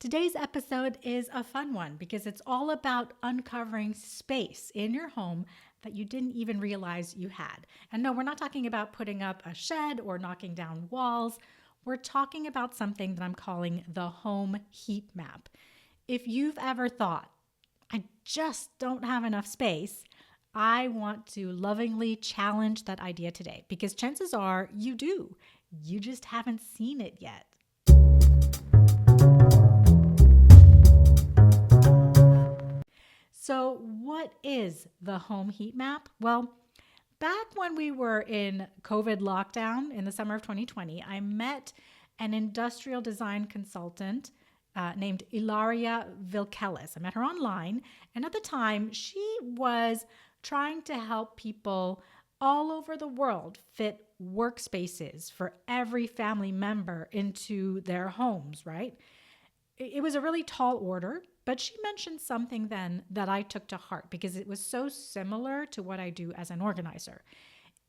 Today's episode is a fun one because it's all about uncovering space in your home that you didn't even realize you had. And no, we're not talking about putting up a shed or knocking down walls. We're talking about something that I'm calling the home heat map. If you've ever thought, I just don't have enough space, I want to lovingly challenge that idea today because chances are you do. You just haven't seen it yet. So, what is the home heat map? Well, back when we were in COVID lockdown in the summer of 2020, I met an industrial design consultant named Ilaria Vilkelis. I met her online, and at the time, she was trying to help people all over the world fit workspaces for every family member into their homes, right? It was a really tall order, but she mentioned something then that I took to heart because it was so similar to what I do as an organizer.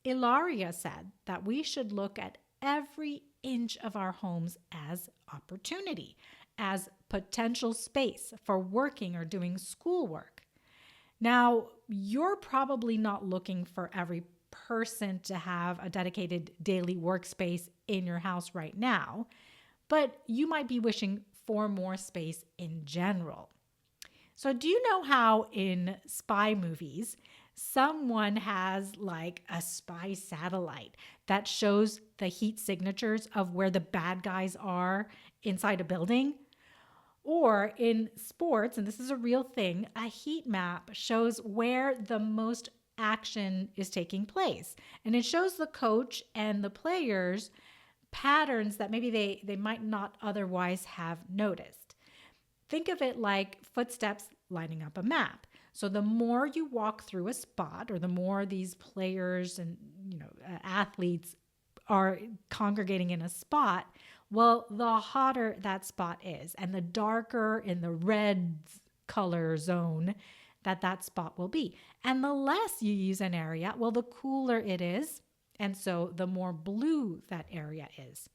Ilaria said that we should look at every inch of our homes as opportunity, as potential space for working or doing schoolwork. Now, you're probably not looking for every person to have a dedicated daily workspace in your house right now, but you might be wishing for more space in general. So do you know how in spy movies, someone has like a spy satellite that shows the heat signatures of where the bad guys are inside a building? Or in sports, and this is a real thing, a heat map shows where the most action is taking place. And it shows the coach and the players patterns that maybe they might not otherwise have noticed. Think of it like footsteps lining up a map. So the more you walk through a spot, or the more these players and athletes are congregating in a spot, well, the hotter that spot is, and the darker in the red color zone that spot will be. And the less you use an area, well, the cooler it is. And so the more blue that area is.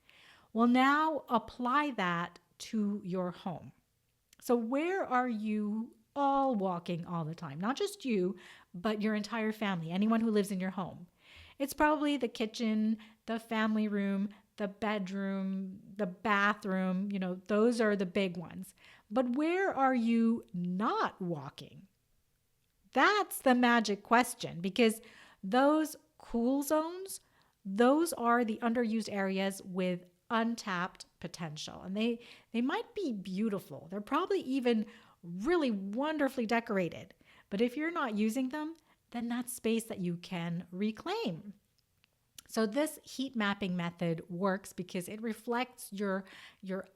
Well, now apply that to your home. So where are you all walking all the time? Not just you, but your entire family, anyone who lives in your home. It's probably the kitchen, the family room, the bedroom, the bathroom, those are the big ones. But where are you not walking? That's the magic question, because those cool zones, those are the underused areas with untapped potential. And they might be beautiful. They're probably even really wonderfully decorated. But if you're not using them, then that's space that you can reclaim. So this heat mapping method works because it reflects your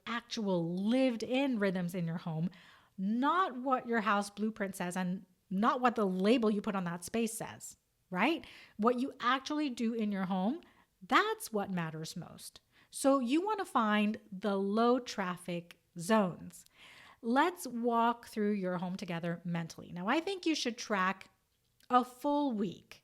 actual lived-in rhythms in your home, not what your house blueprint says and not what the label you put on that space says, right? What you actually do in your home, that's what matters most. So you want to find the low traffic zones. Let's walk through your home together mentally. Now, I think you should track a full week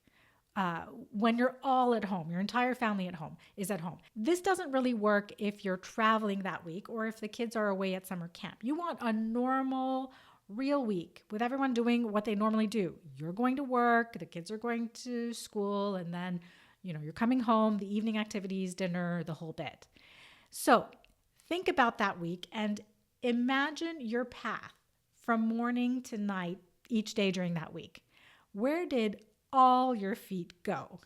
when you're all at home, your entire family is at home. This doesn't really work if you're traveling that week or if the kids are away at summer camp. You want a normal, real week with everyone doing what they normally do. You're going to work, the kids are going to school, and then you're coming home, the evening activities, dinner, the whole bit. So think about that week and imagine your path from morning to night each day during that week. Where did all your feet go?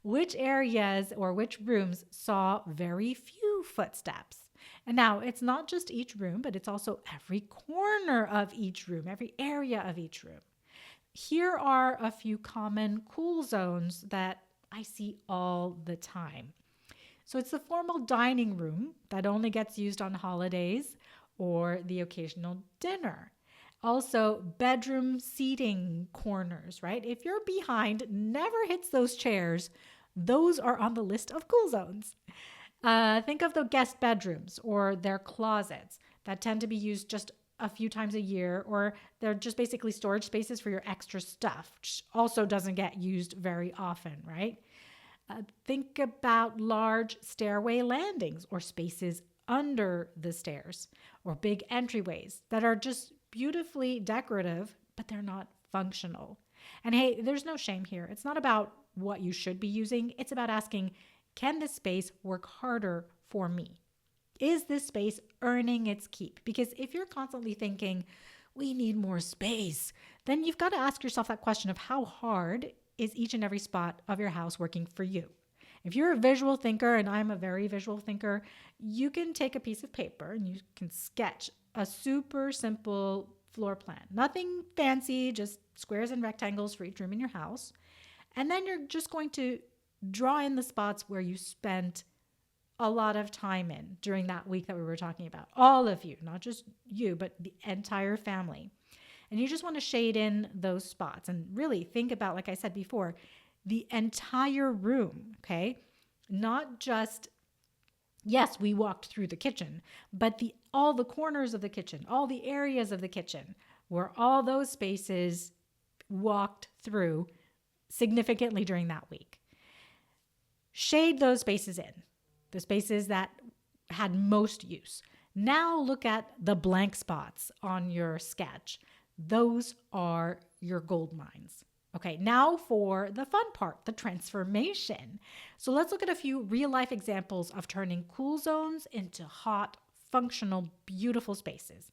Which areas or which rooms saw very few footsteps? And now it's not just each room, but it's also every corner of each room, every area of each room. Here are a few common cool zones that I see all the time. So it's the formal dining room that only gets used on holidays or the occasional dinner. Also, bedroom seating corners, right? If you're behind, never hits those chairs. Those are on the list of cool zones. Think of the guest bedrooms or their closets that tend to be used just a few times a year, or they're just basically storage spaces for your extra stuff, which also doesn't get used very often, right? Think about large stairway landings or spaces under the stairs, or big entryways that are just beautifully decorative, but they're not functional. And hey, there's no shame here. It's not about what you should be using. It's about asking, can this space work harder for me? Is this space earning its keep? Because if you're constantly thinking, we need more space, then you've got to ask yourself that question of how hard is each and every spot of your house working for you? If you're a visual thinker, and I'm a very visual thinker, you can take a piece of paper and you can sketch a super simple floor plan. Nothing fancy, just squares and rectangles for each room in your house. And then you're just going to draw in the spots where you spent a lot of time in during that week that we were talking about. All of you, not just you, but the entire family. And you just want to shade in those spots and really think about, like I said before, the entire room, okay? Not just, yes, we walked through the kitchen, but all the corners of the kitchen, all the areas of the kitchen where all those spaces walked through significantly during that week. Shade those spaces in, the spaces that had most use. Now look at the blank spots on your sketch. Those are your gold mines. Okay, now for the fun part, the transformation. So let's look at a few real life examples of turning cool zones into hot, functional, beautiful spaces.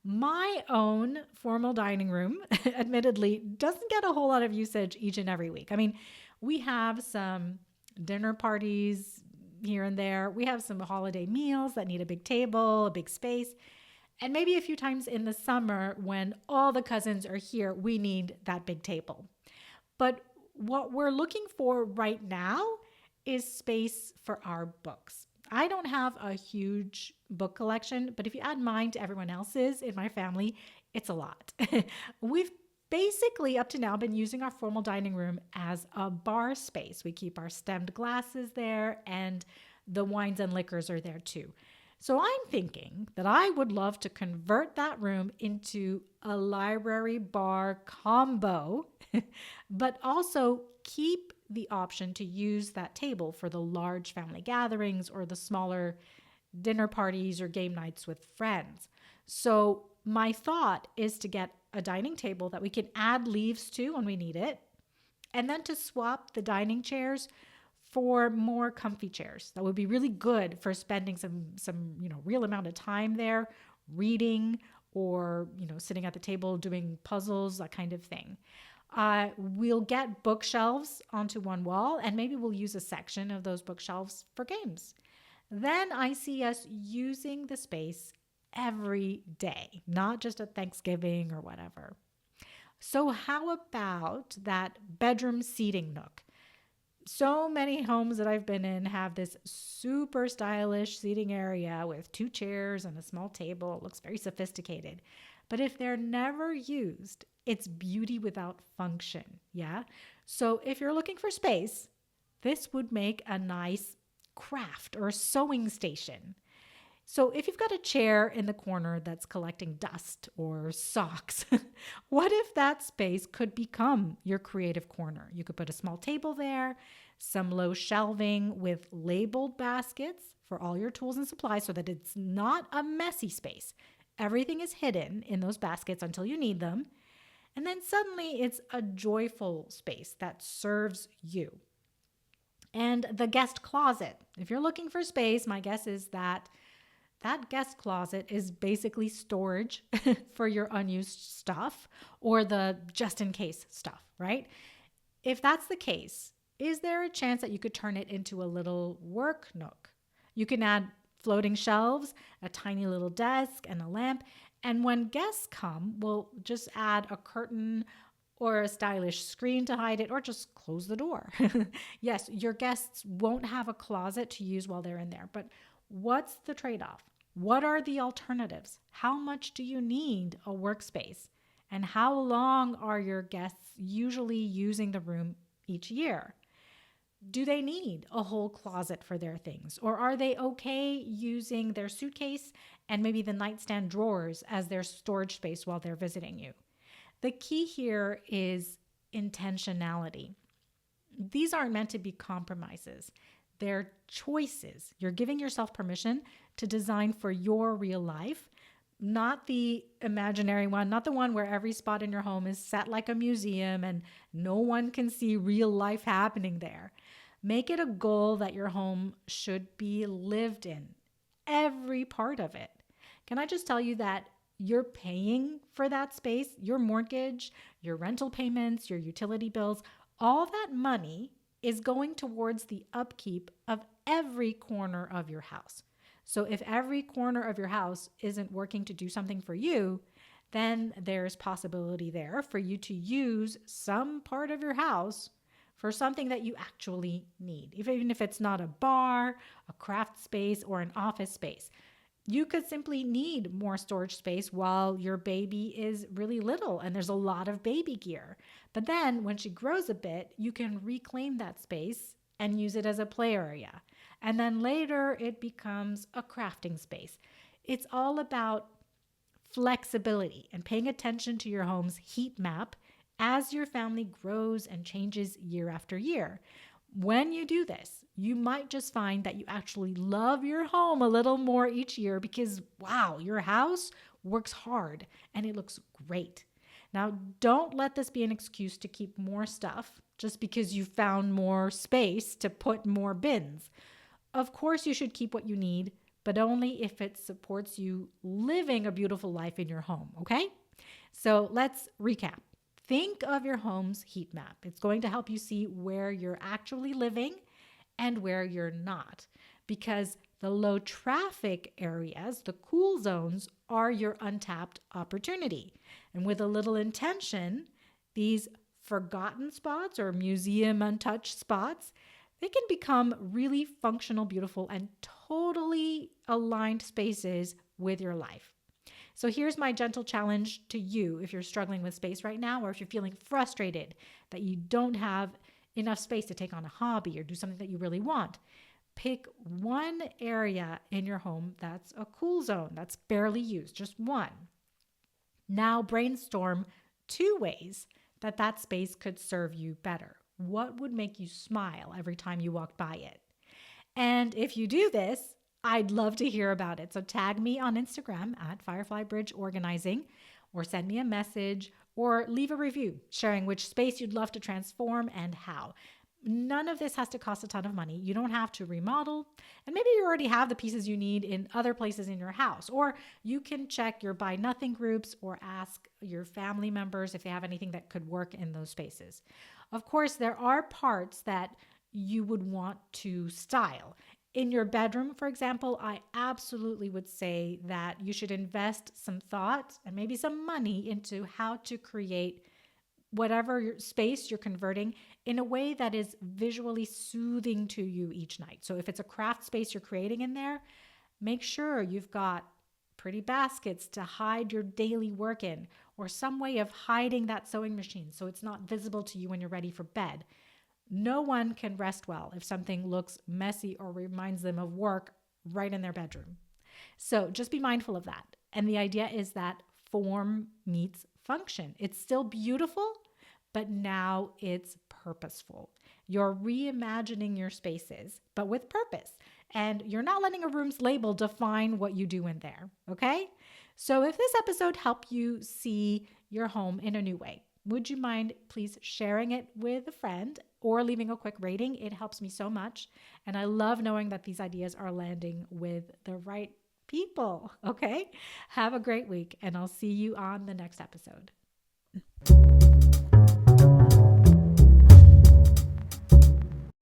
My own formal dining room, admittedly, doesn't get a whole lot of usage each and every week. I mean, we have some dinner parties here and there. We have some holiday meals that need a big table, a big space. And maybe a few times in the summer when all the cousins are here, we need that big table. But what we're looking for right now is space for our books. I don't have a huge book collection, but if you add mine to everyone else's in my family, it's a lot. We've basically up to now been using our formal dining room as a bar space. We keep our stemmed glasses there and the wines and liquors are there too. So I'm thinking that I would love to convert that room into a library bar combo, but also keep the option to use that table for the large family gatherings or the smaller dinner parties or game nights with friends. So my thought is to get a dining table that we can add leaves to when we need it, and then to swap the dining chairs for more comfy chairs. That would be really good for spending some real amount of time there, reading or sitting at the table doing puzzles, that kind of thing. We'll get bookshelves onto one wall, and maybe we'll use a section of those bookshelves for games. Then I see us using the space every day, not just at Thanksgiving or whatever. So how about that bedroom seating nook? So many homes that I've been in have this super stylish seating area with 2 chairs and a small table. It looks very sophisticated. But if they're never used, it's beauty without function. Yeah. So if you're looking for space, this would make a nice craft or sewing station. So if you've got a chair in the corner that's collecting dust or socks, what if that space could become your creative corner? You could put a small table there, some low shelving with labeled baskets for all your tools and supplies so that it's not a messy space. Everything is hidden in those baskets until you need them. And then suddenly it's a joyful space that serves you. And the guest closet. If you're looking for space, my guess is that guest closet is basically storage for your unused stuff or the just in case stuff, right? If that's the case, is there a chance that you could turn it into a little work nook? You can add floating shelves, a tiny little desk, and a lamp. And when guests come, we'll just add a curtain or a stylish screen to hide it, or just close the door. Yes, your guests won't have a closet to use while they're in there, but what's the trade-off? What are the alternatives? How much do you need a workspace? And how long are your guests usually using the room each year? Do they need a whole closet for their things? Or are they okay using their suitcase and maybe the nightstand drawers as their storage space while they're visiting you? The key here is intentionality. These aren't meant to be compromises. They're choices. You're giving yourself permission to design for your real life, not the imaginary one, not the one where every spot in your home is set like a museum and no one can see real life happening there. Make it a goal that your home should be lived in, every part of it. Can I just tell you that you're paying for that space, your mortgage, your rental payments, your utility bills, all that money is going towards the upkeep of every corner of your house. So if every corner of your house isn't working to do something for you, then there's possibility there for you to use some part of your house for something that you actually need, even if it's not a bar, a craft space, or an office space. You could simply need more storage space while your baby is really little and there's a lot of baby gear. But then when she grows a bit, you can reclaim that space and use it as a play area. And then later it becomes a crafting space. It's all about flexibility and paying attention to your home's heat map as your family grows and changes year after year. When you do this, you might just find that you actually love your home a little more each year because, wow, your house works hard and it looks great. Now, don't let this be an excuse to keep more stuff just because you found more space to put more bins. Of course, you should keep what you need, but only if it supports you living a beautiful life in your home, okay? So let's recap. Think of your home's heat map. It's going to help you see where you're actually living and where you're not, because the low traffic areas, the cool zones, are your untapped opportunity. And with a little intention, these forgotten spots or museum untouched spots, they can become really functional, beautiful, and totally aligned spaces with your life. So here's my gentle challenge to you if you're struggling with space right now, or if you're feeling frustrated that you don't have enough space to take on a hobby or do something that you really want. Pick one area in your home that's a cool zone, that's barely used, just one. Now brainstorm 2 ways that that space could serve you better. What would make you smile every time you walked by it? And if you do this, I'd love to hear about it. So tag me on Instagram at Firefly Bridge Organizing, or send me a message, or leave a review sharing which space you'd love to transform and how. None of this has to cost a ton of money. You don't have to remodel, and maybe you already have the pieces you need in other places in your house, or you can check your Buy Nothing groups or ask your family members if they have anything that could work in those spaces. Of course, there are parts that you would want to style. In your bedroom, for example, I absolutely would say that you should invest some thought and maybe some money into how to create whatever space you're converting in a way that is visually soothing to you each night. So if it's a craft space you're creating in there, make sure you've got pretty baskets to hide your daily work in, or some way of hiding that sewing machine so it's not visible to you when you're ready for bed. No one can rest well if something looks messy or reminds them of work right in their bedroom. So just be mindful of that. And the idea is that form meets function. It's still beautiful, but now it's purposeful. You're reimagining your spaces, but with purpose. And you're not letting a room's label define what you do in there, okay? So if this episode helped you see your home in a new way, would you mind please sharing it with a friend or leaving a quick rating? It helps me so much. And I love knowing that these ideas are landing with the right people. Okay. Have a great week, and I'll see you on the next episode.